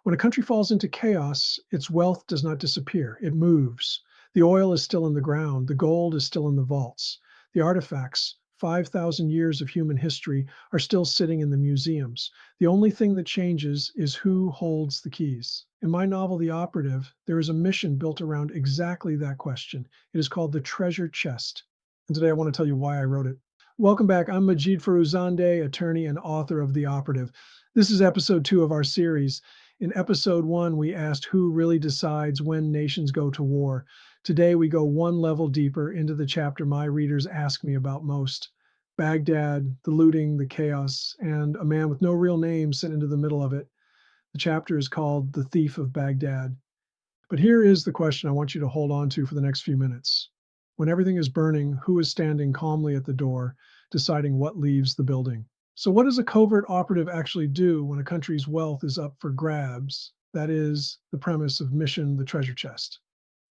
When a country falls into chaos, its wealth does not disappear, it moves. The oil is still in the ground, the gold is still in the vaults. The artifacts, 5,000 years of human history, are still sitting in the museums. The only thing that changes is who holds the keys. In my novel, The Operative, there is a mission built around exactly that question. It is called the treasure chest. And today I want to tell you why I wrote it. Welcome back. I'm Majid Foroozandeh, attorney and author of The Operative. This is episode 2 of our series. In episode 1, we asked who really decides when nations go to war. Today, we go one level deeper into the chapter my readers ask me about most. Baghdad, the looting, the chaos, and a man with no real name sent into the middle of it. The chapter is called The Thief of Baghdad. But here is the question I want you to hold on to for the next few minutes. When everything is burning, who is standing calmly at the door, deciding what leaves the building? So what does a covert operative actually do when a country's wealth is up for grabs? That is the premise of Mission the Treasure Chest.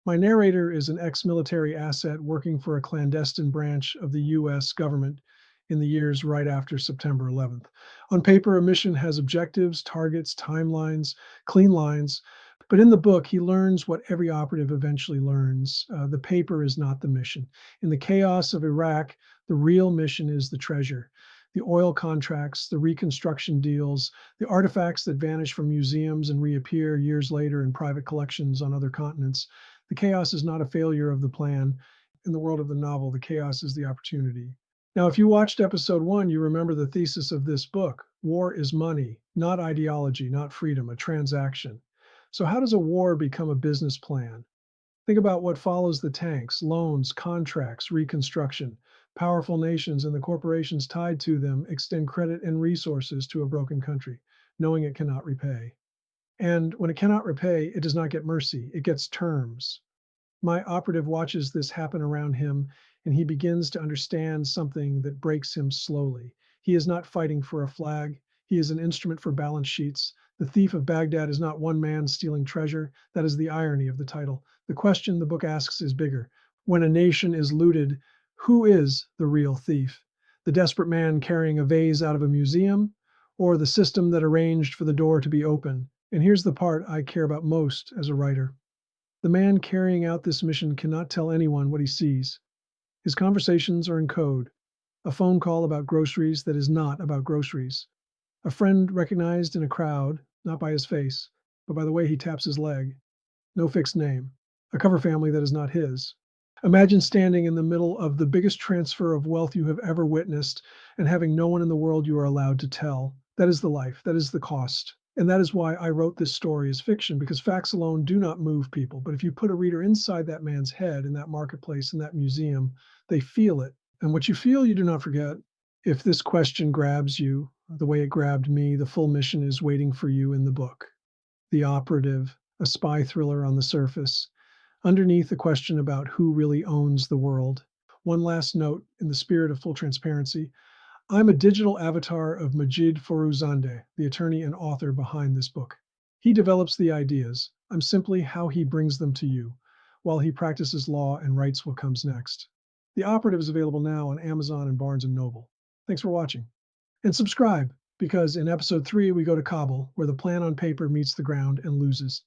My narrator is an ex-military asset working for a clandestine branch of the U.S. government in the years right after September 11th. On paper, a mission has objectives, targets, timelines, clean lines. But in the book, he learns what every operative eventually learns. The paper is not the mission. In the chaos of Iraq, the real mission is the treasure. The oil contracts, the reconstruction deals, the artifacts that vanish from museums and reappear years later in private collections on other continents. The chaos is not a failure of the plan. In the world of the novel, the chaos is the opportunity. Now, if you watched episode 1, you remember the thesis of this book. War is money, not ideology, not freedom, a transaction. So how does a war become a business plan? Think about what follows the tanks: loans, contracts, reconstruction. Powerful nations and the corporations tied to them extend credit and resources to a broken country, knowing it cannot repay. And when it cannot repay, it does not get mercy, it gets terms. My operative watches this happen around him, and he begins to understand something that breaks him slowly. He is not fighting for a flag, he is an instrument for balance sheets. The Thief of Baghdad is not one man stealing treasure. That is the irony of the title. The question the book asks is bigger. When a nation is looted, who is the real thief? The desperate man carrying a vase out of a museum, or the system that arranged for the door to be open? And here's the part I care about most as a writer. The man carrying out this mission cannot tell anyone what he sees. His conversations are in code. A phone call about groceries that is not about groceries. A friend recognized in a crowd, not by his face, but by the way he taps his leg. No fixed name. A cover family that is not his. Imagine standing in the middle of the biggest transfer of wealth you have ever witnessed and having no one in the world you are allowed to tell. That is the life. That is the cost. And that is why I wrote this story as fiction, because facts alone do not move people. But if you put a reader inside that man's head, in that marketplace, in that museum, they feel it. And what you feel, you do not forget. If this question grabs you the way it grabbed me, the full mission is waiting for you in the book. The Operative, a spy thriller on the surface. Underneath, the question about who really owns the world. One last note, in the spirit of full transparency, I'm a digital avatar of Majid Foroozandeh, the attorney and author behind this book. He develops the ideas. I'm simply how he brings them to you, while he practices law and writes what comes next. The Operative is available now on Amazon and Barnes & Noble. Thanks for watching. And subscribe, because in episode 3, we go to Kabul, where the plan on paper meets the ground and loses.